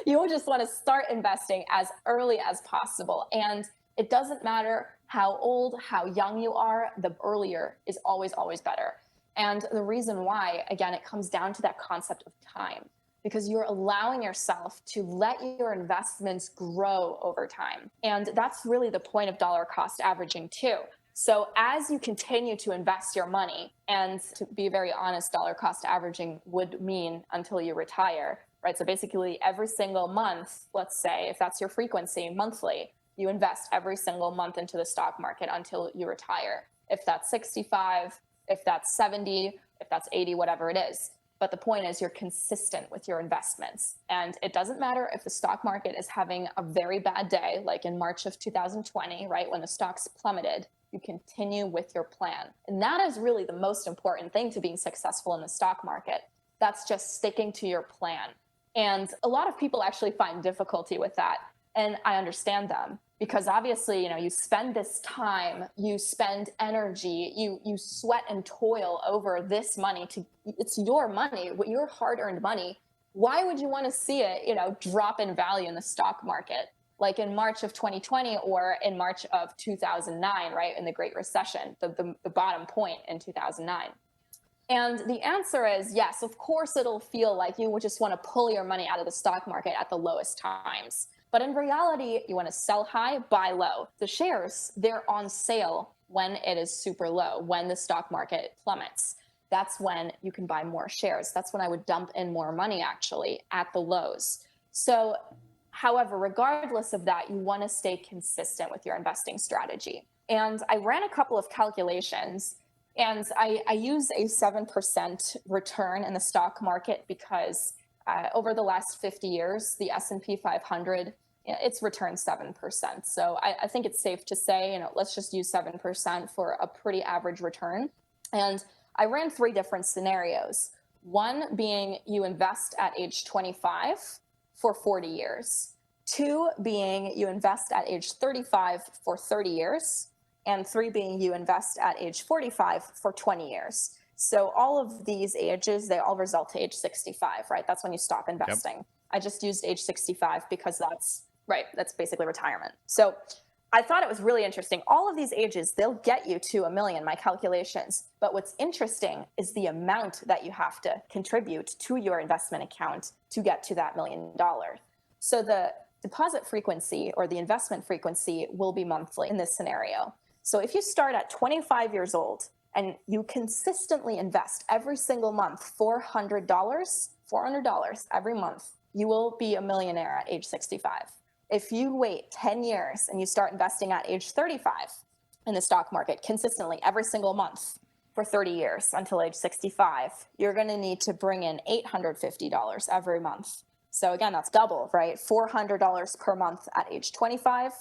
you would just want to start investing as early as possible. And it doesn't matter how old, how young you are, the earlier is always, always better. And the reason why, again, it comes down to that concept of time, because you're allowing yourself to let your investments grow over time. And that's really the point of dollar cost averaging too. So as you continue to invest your money, and to be very honest, dollar cost averaging would mean until you retire, right? So basically every single month, let's say, if that's your frequency monthly, you invest every single month into the stock market until you retire. If that's 65, if that's 70, if that's 80, whatever it is. But the point is you're consistent with your investments. And it doesn't matter if the stock market is having a very bad day, like in March of 2020, right, when the stocks plummeted, you continue with your plan. And that is really the most important thing to being successful in the stock market. That's just sticking to your plan. And a lot of people actually find difficulty with that. And I understand them, because obviously, you spend this time, you spend energy, you sweat and toil over this money. It's your money, your hard-earned money. Why would you want to see it, drop in value in the stock market? Like in March of 2020 or in March of 2009, right, in the Great Recession, the bottom point in 2009. And the answer is yes, of course it'll feel like you would just want to pull your money out of the stock market at the lowest times. But in reality, you want to sell high, buy low. The shares, they're on sale when it is super low, when the stock market plummets. That's when you can buy more shares. That's when I would dump in more money actually at the lows. So, however, regardless of that, you want to stay consistent with your investing strategy. And I ran a couple of calculations, and I use a 7% return in the stock market because over the last 50 years, the S&P 500, it's returned 7%. So I think it's safe to say, let's just use 7% for a pretty average return. And I ran 3 different scenarios. One being you invest at age 25 for 40 years. 2 being you invest at age 35 for 30 years. And 3 being you invest at age 45 for 20 years. So all of these ages, they all result to age 65, right? That's when you stop investing. Yep. I just used age 65 because that's basically retirement. So I thought it was really interesting. All of these ages, they'll get you to $1 million, my calculations. But what's interesting is the amount that you have to contribute to your investment account to get to that $1 million. So the deposit frequency or the investment frequency will be monthly in this scenario. So if you start at 25 years old and you consistently invest every single month $400 every month, you will be a millionaire at age 65. If you wait 10 years and you start investing at age 35 in the stock market consistently every single month for 30 years until age 65, you're going to need to bring in $850 every month. So again, that's double, right? $400 per month at age 25.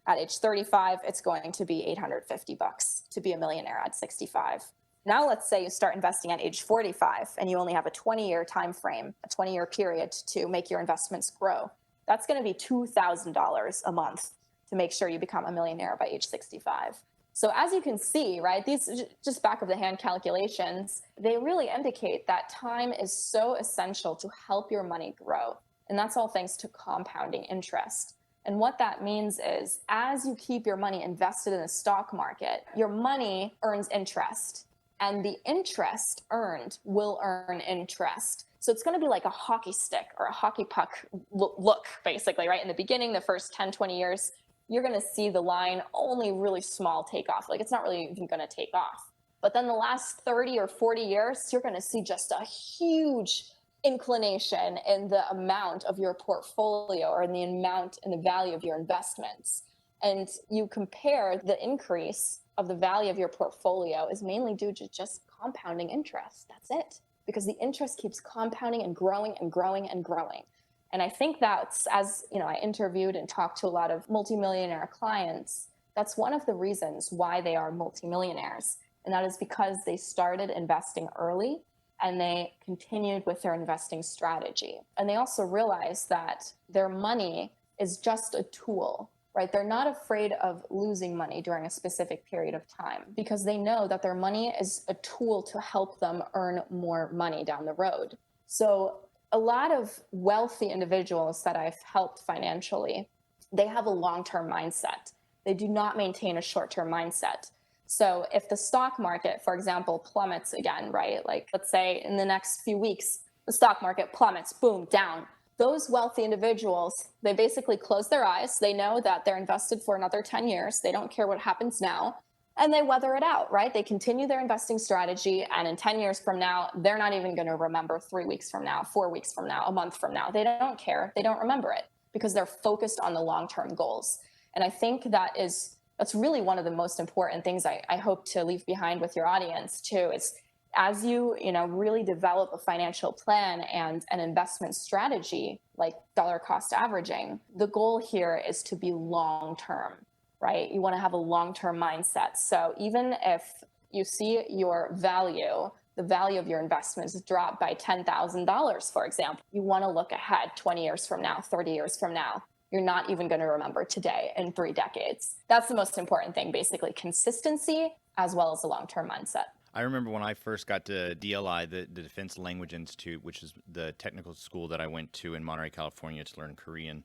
At age 35, it's going to be $850 to be a millionaire at 65. Now let's say you start investing at age 45 and you only have a 20-year time frame, a 20-year period to make your investments grow. That's going to be $2,000 a month to make sure you become a millionaire by age 65. So as you can see, right, these just back of the hand calculations, they really indicate that time is so essential to help your money grow. And that's all thanks to compounding interest. And what that means is as you keep your money invested in the stock market, your money earns interest, and the interest earned will earn interest. So it's going to be like a hockey stick or a hockey puck look, basically, right? In the beginning, the first 10, 20 years, you're going to see the line only really small take off. Like it's not really even going to take off. But then the last 30 or 40 years, you're going to see just a huge inclination in the amount of your portfolio or in the amount and the value of your investments. And you compare the increase of the value of your portfolio is mainly due to just compounding interest. That's it. Because the interest keeps compounding and growing and growing and growing. And I think that's, as you know, I interviewed and talked to a lot of multimillionaire clients. That's one of the reasons why they are multimillionaires. And that is because they started investing early and they continued with their investing strategy. And they also realized that their money is just a tool, right? They're not afraid of losing money during a specific period of time because they know that their money is a tool to help them earn more money down the road. So a lot of wealthy individuals that I've helped financially, they have a long-term mindset. They do not maintain a short-term mindset. So if the stock market, for example, plummets again, right? Like let's say in the next few weeks, the stock market plummets, boom, down. Those wealthy individuals, they basically close their eyes. They know that they're invested for another 10 years. They don't care what happens now. And they weather it out, right? They continue their investing strategy. And in 10 years from now, they're not even going to remember 3 weeks from now, 4 weeks from now, a month from now. They don't care. They don't remember it because they're focused on the long-term goals. And I think that's really one of the most important things I hope to leave behind with your audience too, is as you really develop a financial plan and an investment strategy like dollar cost averaging, the goal here is to be long-term, right? You want to have a long-term mindset. So even if you see your value, the value of your investments drop by $10,000, for example, you want to look ahead 20 years from now, 30 years from now. You're not even going to remember today in 3 decades. That's the most important thing, basically, consistency as well as a long-term mindset. I remember when I first got to DLI, the Defense Language Institute, which is the technical school that I went to in Monterey, California to learn Korean.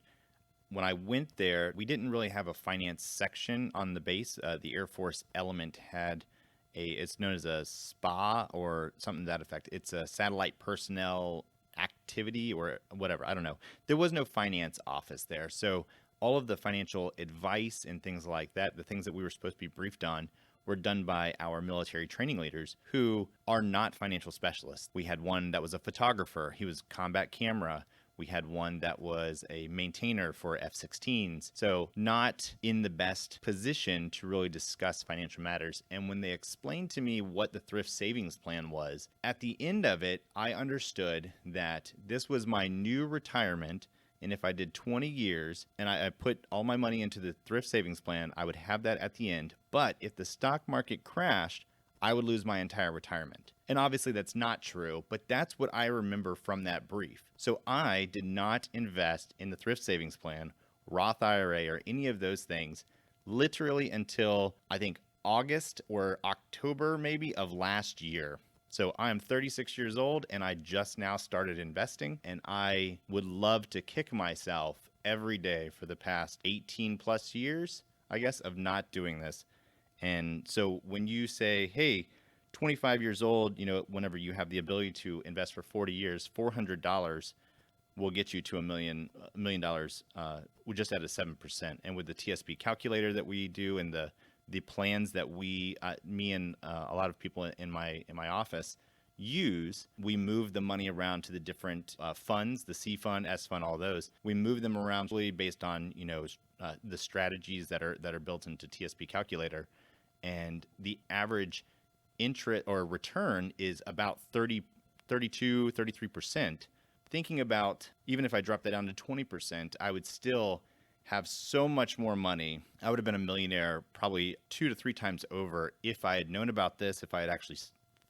When I went there, we didn't really have a finance section on the base. The Air Force element had it's known as a SPA or something to that effect. It's a satellite personnel activity or whatever. I don't know. There was no finance office there. So all of the financial advice and things like that, the things that we were supposed to be briefed on, were done by our military training leaders who are not financial specialists. We had one that was a photographer. He was combat camera. We had one that was a maintainer for F-16s. So not in the best position to really discuss financial matters. And when they explained to me what the thrift savings plan was, at the end of it, I understood that this was my new retirement. And if I did 20 years and I put all my money into the thrift savings plan, I would have that at the end. But if the stock market crashed, I would lose my entire retirement. And obviously that's not true, but that's what I remember from that brief. So I did not invest in the thrift savings plan, Roth IRA, or any of those things literally until I think August or October maybe of last year. So I'm 36 years old and I just now started investing, and I would love to kick myself every day for the past 18 plus years, I guess, of not doing this. And so when you say, hey, 25 years old, whenever you have the ability to invest for 40 years, $400 will get you to $1 million just at a 7%. And with the TSP calculator that we do and the plans that me and a lot of people in my office use, we move the money around to the different funds, the C fund, S fund, all those. We move them around based on the strategies that are built into TSP calculator, and the average interest or return is about 33%. Thinking about even if I drop that down to 20%, I would still have so much more money. I would have been a millionaire probably 2 to 3 times over if I had known about this, if I had actually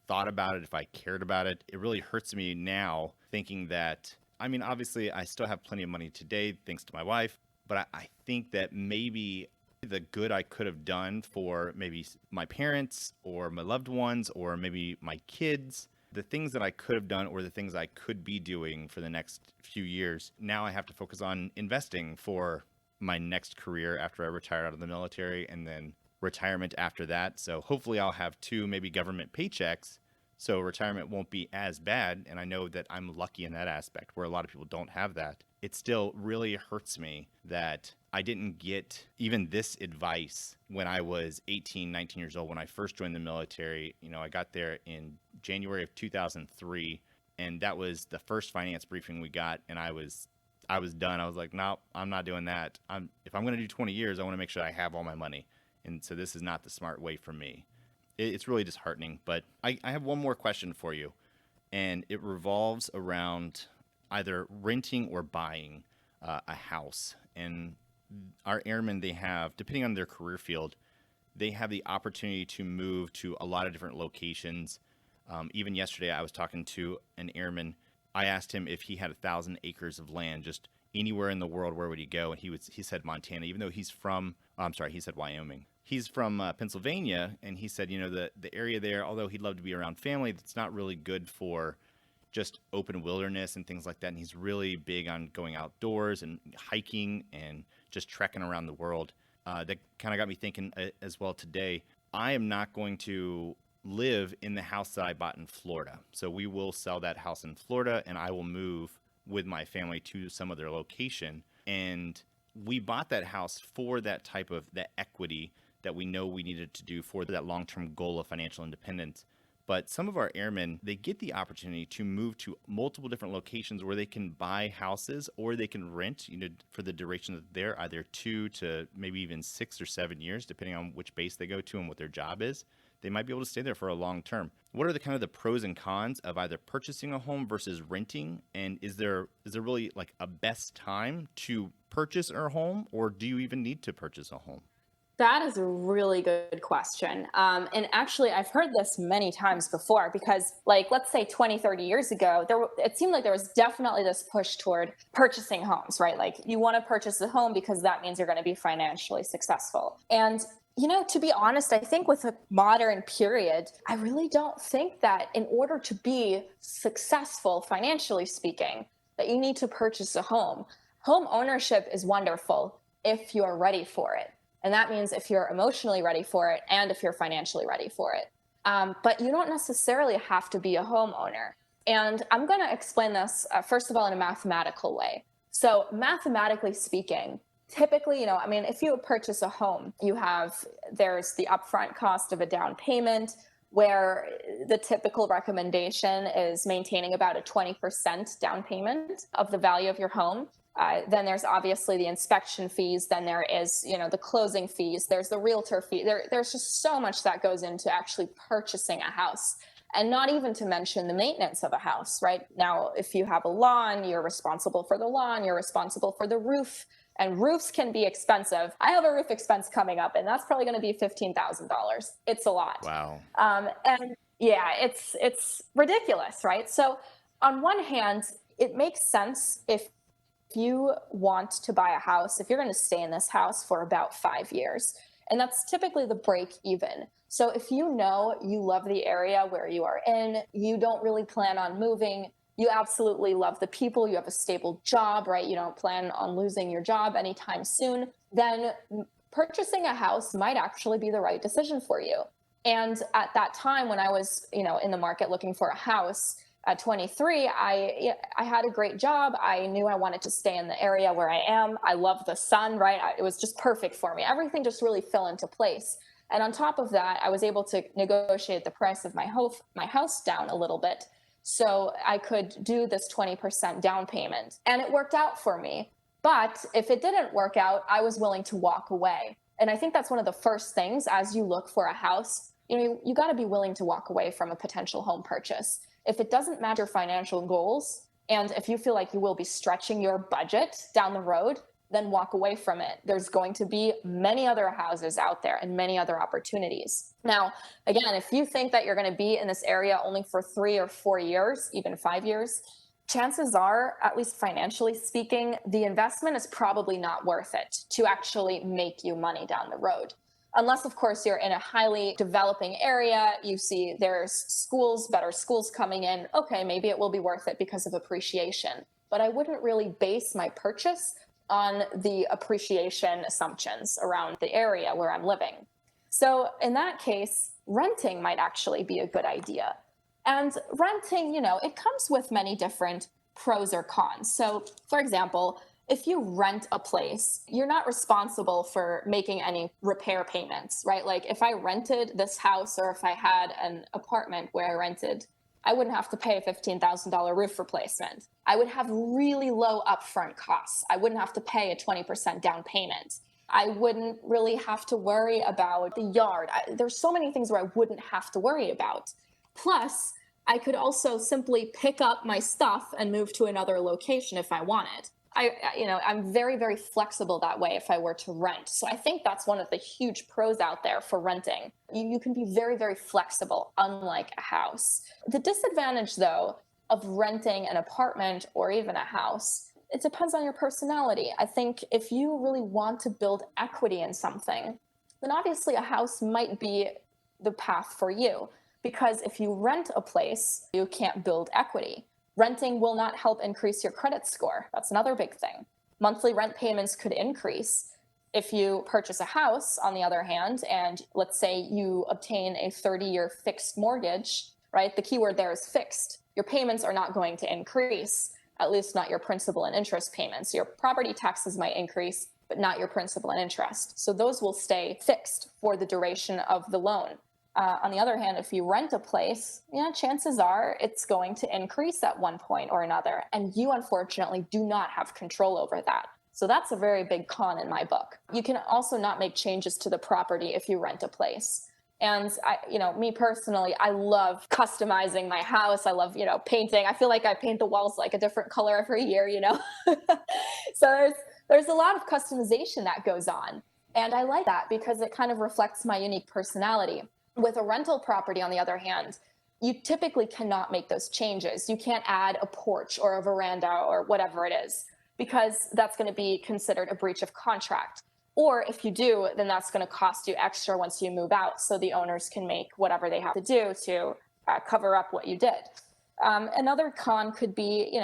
thought about it, if I cared about it. It really hurts me now thinking that, obviously I still have plenty of money today thanks to my wife, but I think that maybe the good I could have done for maybe my parents or my loved ones or maybe my kids, the things that I could have done or the things I could be doing for the next few years. Now I have to focus on investing for my next career after I retire out of the military and then retirement after that. So hopefully I'll have 2 maybe government paychecks, so retirement won't be as bad. And I know that I'm lucky in that aspect where a lot of people don't have that. It still really hurts me that I didn't get even this advice when I was 18, 19 years old when I first joined the military. You know, I got there in January of 2003, and that was the first finance briefing we got, and I was done. I was like, no, I'm not doing that. If I'm going to do 20 years, I want to make sure I have all my money. And so this is not the smart way for me. It's really disheartening. But I have one more question for you, and it revolves around either renting or buying a house. And our airmen, they have, depending on their career field, they have the opportunity to move to a lot of different locations. Even yesterday, I was talking to an airman. I asked him if he had 1,000 acres of land, just anywhere in the world, where would he go? And he said Montana, even though he said Wyoming. He's from Pennsylvania, and he said, you know, the area there, although he'd love to be around family, it's not really good for just open wilderness and things like that. And he's really big on going outdoors and hiking and just trekking around the world. That kind of got me thinking as well today. I am not going to live in the house that I bought in Florida. So we will sell that house in Florida, and I will move with my family to some other location. And we bought that house for that type of the equity that we know we needed to do for that long-term goal of financial independence. But some of our airmen, they get the opportunity to move to multiple different locations where they can buy houses or they can rent, you know, for the duration that they're either 2 to maybe even 6 or 7 years, depending on which base they go to and what their job is. They might be able to stay there for a long term. What are the kind of the pros and cons of either purchasing a home versus renting? And is there really like a best time to purchase a home, or do you even need to purchase a home? That is a really good question. And actually, I've heard this many times before because, like, let's say 20, 30 years ago, it seemed like there was definitely this push toward purchasing homes, right? Like, you want to purchase a home because that means you're going to be financially successful. And, you know, to be honest, I think with a modern period, I really don't think that in order to be successful, financially speaking, that you need to purchase a home. Home ownership is wonderful if you're ready for it. And that means if you're emotionally ready for it and if you're financially ready for it. But you don't necessarily have to be a homeowner. And I'm going to explain this, first of all, in a mathematical way. So mathematically speaking, typically, you know, I mean, if you purchase a home, there's the upfront cost of a down payment, where the typical recommendation is maintaining about a 20% down payment of the value of your home. Then there's obviously the inspection fees. Then there is, you know, the closing fees. There's the realtor fee. There's just so much that goes into actually purchasing a house, and not even to mention the maintenance of a house, right? Now, if you have a lawn, you're responsible for the lawn. You're responsible for the roof, and roofs can be expensive. I have a roof expense coming up, and that's probably going to be $15,000. It's a lot. Wow. And yeah, it's ridiculous, right? So on one hand, it makes sense if you want to buy a house, if you're going to stay in this house for about 5 years, and that's typically the break even. So if you know you love the area where you are in, you don't really plan on moving, you absolutely love the people, you have a stable job, right? You don't plan on losing your job anytime soon, then purchasing a house might actually be the right decision for you. And at that time when I was, you know, in the market looking for a house, at 23, I had a great job. I knew I wanted to stay in the area where I am. I love the sun, right? It was just perfect for me. Everything just really fell into place. And on top of that, I was able to negotiate the price of my house down a little bit, so I could do this 20% down payment. And it worked out for me. But if it didn't work out, I was willing to walk away. And I think that's one of the first things as you look for a house. You know, you got to be willing to walk away from a potential home purchase. If it doesn't match your financial goals, and if you feel like you will be stretching your budget down the road, then walk away from it. There's going to be many other houses out there and many other opportunities. Now, again, if you think that you're going to be in this area only for 3 or 4 years, even 5 years, chances are, at least financially speaking, the investment is probably not worth it to actually make you money down the road. Unless, of course, you're in a highly developing area, you see there's schools, better schools coming in. Okay, maybe it will be worth it because of appreciation. But I wouldn't really base my purchase on the appreciation assumptions around the area where I'm living. So in that case, renting might actually be a good idea. And renting, it comes with many different pros or cons. So, for example, if you rent a place, you're not responsible for making any repair payments, right? Like if I rented this house or if I had an apartment where I rented, I wouldn't have to pay a $15,000 roof replacement. I would have really low upfront costs. I wouldn't have to pay a 20% down payment. I wouldn't really have to worry about the yard. There's so many things where I wouldn't have to worry about. Plus, I could also simply pick up my stuff and move to another location if I wanted. I'm very, very flexible that way if I were to rent. So I think that's one of the huge pros out there for renting. You can be very, very flexible, unlike a house. The disadvantage, though, of renting an apartment or even a house, it depends on your personality. I think if you really want to build equity in something, then obviously a house might be the path for you. Because if you rent a place, you can't build equity. Renting will not help increase your credit score. That's another big thing. Monthly rent payments could increase. If you purchase a house, on the other hand, and let's say you obtain a 30-year fixed mortgage, right? The key word there is fixed. Your payments are not going to increase, at least not your principal and interest payments. Your property taxes might increase, but not your principal and interest. So those will stay fixed for the duration of the loan. On the other hand, if you rent a place, chances are it's going to increase at one point or another. And you, unfortunately, do not have control over that. So that's a very big con in my book. You can also not make changes to the property if you rent a place. And me personally, I love customizing my house. I love, painting. I feel like I paint the walls like a different color every year, So there's a lot of customization that goes on. And I like that because it kind of reflects my unique personality. With a rental property, on the other hand, you typically cannot make those changes. You can't add a porch or a veranda or whatever it is, because that's going to be considered a breach of contract. Or if you do, then that's going to cost you extra once you move out, so the owners can make whatever they have to do to cover up what you did. Another con could be,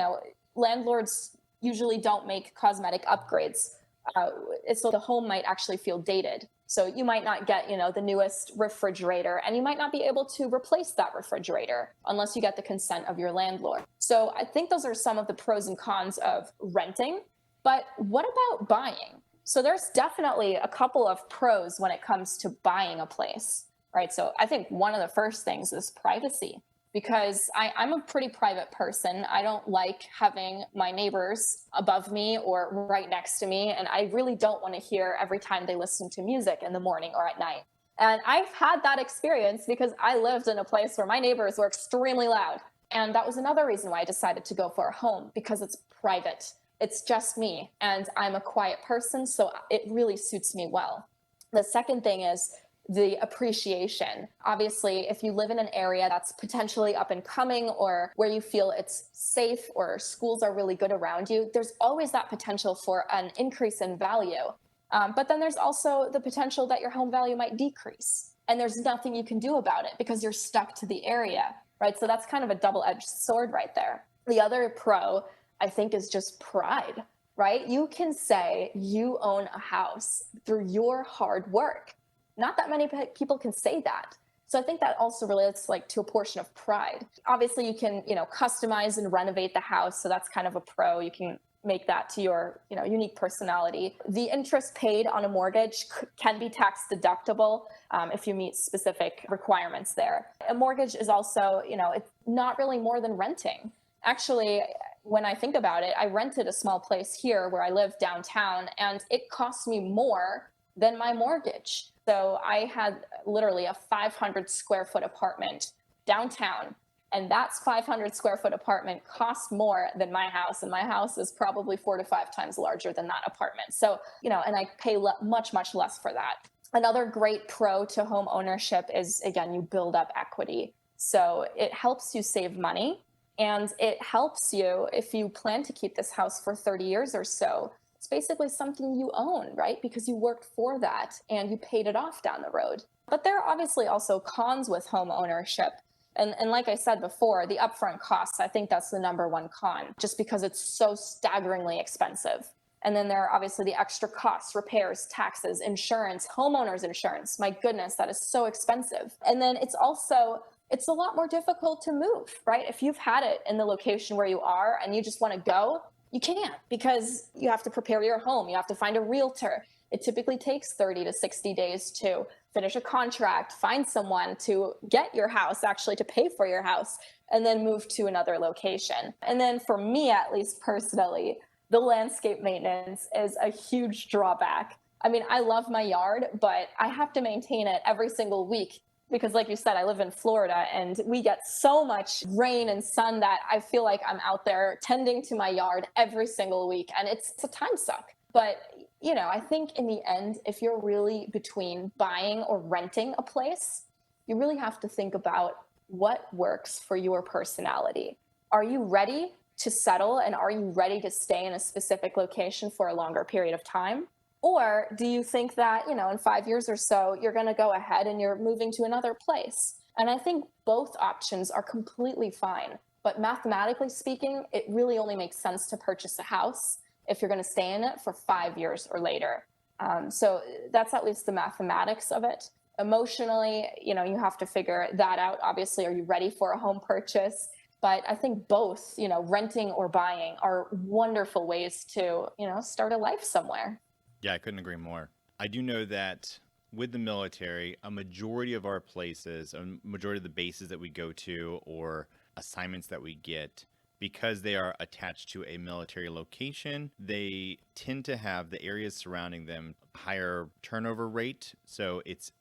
landlords usually don't make cosmetic upgrades. So the home might actually feel dated. So you might not get, the newest refrigerator, and you might not be able to replace that refrigerator unless you get the consent of your landlord. So I think those are some of the pros and cons of renting. But what about buying? So there's definitely a couple of pros when it comes to buying a place, right? So I think one of the first things is privacy. Because I'm a pretty private person. I don't like having my neighbors above me or right next to me. And I really don't want to hear every time they listen to music in the morning or at night. And I've had that experience because I lived in a place where my neighbors were extremely loud. And that was another reason why I decided to go for a home, because it's private. It's just me. And I'm a quiet person, so it really suits me well. The second thing is the appreciation. Obviously, if you live in an area that's potentially up and coming, or where you feel it's safe, or schools are really good around you, there's always that potential for an increase in value. But then there's also the potential that your home value might decrease. And there's nothing you can do about it because you're stuck to the area, right? So that's kind of a double-edged sword right there. The other pro, I think, is just pride, right? You can say you own a house through your hard work. Not that many people can say that. So I think that also relates to a portion of pride. Obviously, you can, customize and renovate the house. So that's kind of a pro. You can make that to your, unique personality. The interest paid on a mortgage can be tax deductible if you meet specific requirements there. A mortgage is also, it's not really more than renting. Actually, when I think about it, I rented a small place here where I live downtown, and it cost me more than my mortgage. So I had literally a 500 square foot apartment downtown, and that's 500 square foot apartment cost more than my house. And my house is probably 4 to 5 times larger than that apartment. So, and I pay much, much less for that. Another great pro to home ownership is, again, you build up equity. So it helps you save money. And it helps you if you plan to keep this house for 30 years or so. It's basically something you own, right? Because you worked for that and you paid it off down the road. But there are obviously also cons with home ownership. And like I said before, the upfront costs, I think that's the number one con, just because it's so staggeringly expensive. And then there are obviously the extra costs, repairs, taxes, insurance, homeowners insurance. My goodness, that is so expensive. And then it's a lot more difficult to move, right? If you've had it in the location where you are and you just want to go, you can't, because you have to prepare your home. You have to find a realtor. It typically takes 30 to 60 days to finish a contract, find someone to get your house, actually to pay for your house, and then move to another location. And then for me, at least personally, the landscape maintenance is a huge drawback. I mean, I love my yard, but I have to maintain it every single week because, like you said, I live in Florida and we get so much rain and sun that I feel like I'm out there tending to my yard every single week, and it's a time suck. But I think in the end, if you're really between buying or renting a place, you really have to think about what works for your personality. Are you ready to settle, and are you ready to stay in a specific location for a longer period of time? Or do you think that, in 5 years or so, you're going to go ahead and you're moving to another place? And I think both options are completely fine. But mathematically speaking, it really only makes sense to purchase a house if you're going to stay in it for 5 years or later. So that's at least the mathematics of it. Emotionally, you have to figure that out. Obviously, are you ready for a home purchase? But I think both, renting or buying are wonderful ways to, start a life somewhere. Yeah, I couldn't agree more. I do know that with the military, a majority of our places, a majority of the bases that we go to or assignments that we get, because they are attached to a military location, they tend to have the areas surrounding them higher turnover rate. So it's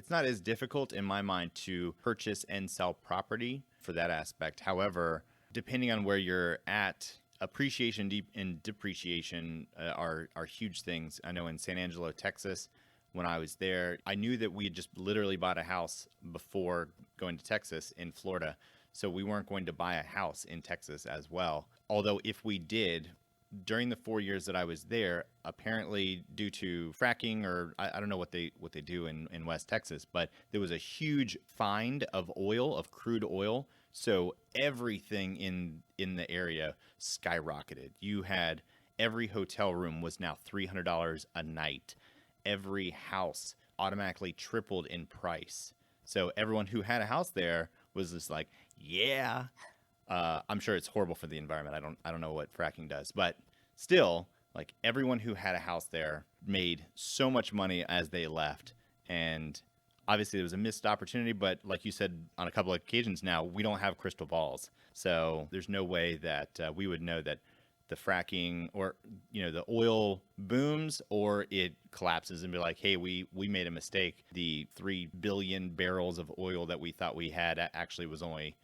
not as difficult in my mind to purchase and sell property for that aspect. However, depending on where you're at, appreciation and depreciation are huge things. I know in San Angelo, Texas, when I was there, I knew that we had just literally bought a house before going to Texas in Florida. So we weren't going to buy a house in Texas as well. Although if we did, during the 4 years that I was there, apparently due to fracking, or I don't know what they do in West Texas, but there was a huge find of oil, of crude oil. So everything in the area skyrocketed. You had every hotel room was now $300 a night. Every house automatically tripled in price. So everyone who had a house there was just like, yeah. I'm sure it's horrible for the environment. I don't know what fracking does, but still, like, everyone who had a house there made so much money as they left. And obviously, it was a missed opportunity. But like you said on a couple of occasions now, we don't have crystal balls, so there's no way that we would know that the fracking or the oil booms or it collapses and be like, hey, we made a mistake. The 3 billion barrels of oil that we thought we had actually was only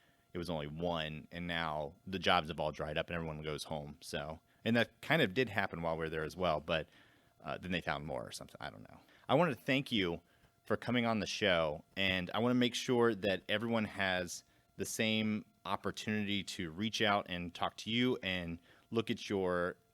one, and now the jobs have all dried up and everyone goes home. So, and that kind of did happen while we were there as well, but then they found more or something. I don't know. I wanted to thank you for coming on the show, and I want to make sure that everyone has the same opportunity to reach out and talk to you and look at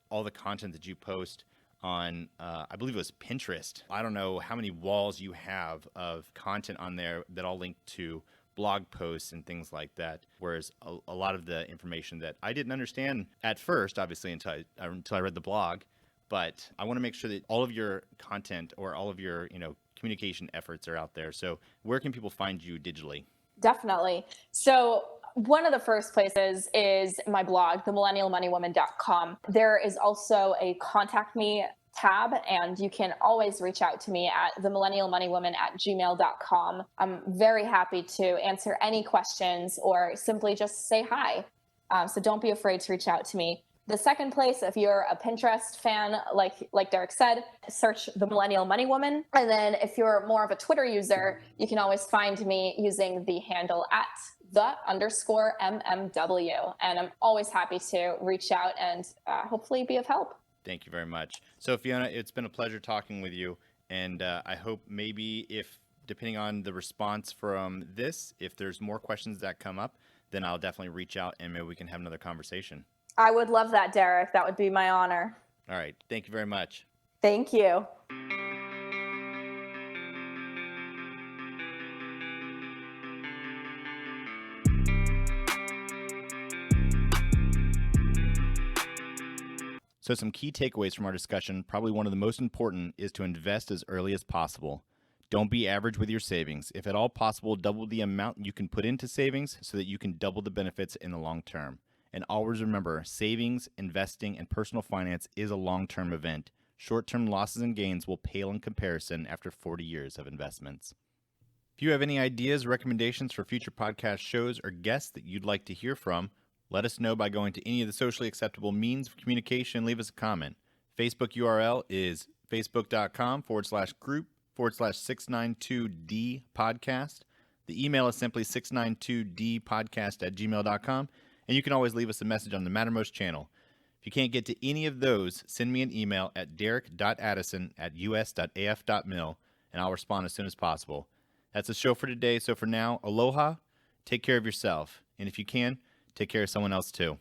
all the content that you post on, I believe it was Pinterest. I don't know how many walls you have of content on there that I'll link to blog posts and things like that. Whereas a lot of the information that I didn't understand at first, obviously, until I read the blog. But I want to make sure that all of your content or all of your, communication efforts are out there. So where can people find you digitally? Definitely. So one of the first places is my blog, themillennialmoneywoman.com. There is also a contact me tab, and you can always reach out to me at themillennialmoneywoman@gmail.com. I'm very happy to answer any questions or simply just say hi. So don't be afraid to reach out to me. The second place, if you're a Pinterest fan, like Derek said, search the Millennial Money Woman. And then if you're more of a Twitter user, you can always find me using the handle at @the_MMW. And I'm always happy to reach out and hopefully be of help. Thank you very much. So Fiona, it's been a pleasure talking with you. And I hope maybe depending on the response from this, if there's more questions that come up, then I'll definitely reach out and maybe we can have another conversation. I would love that, Derek. That would be my honor. All right. Thank you very much. Thank you. So some key takeaways from our discussion, probably one of the most important, is to invest as early as possible. Don't be average with your savings. If at all possible, double the amount you can put into savings so that you can double the benefits in the long term. And always remember, savings, investing, and personal finance is a long-term event. Short-term losses and gains will pale in comparison after 40 years of investments. If you have any ideas, recommendations for future podcast shows, or guests that you'd like to hear from, let us know by going to any of the socially acceptable means of communication. Leave us a comment. Facebook URL is facebook.com/group/692D podcast. The email is simply 692dpodcast@gmail.com. And you can always leave us a message on the Mattermost channel. If you can't get to any of those, send me an email at derek.addison@us.af.mil, and I'll respond as soon as possible. That's the show for today. So for now, aloha, take care of yourself. And if you can, take care of someone else too.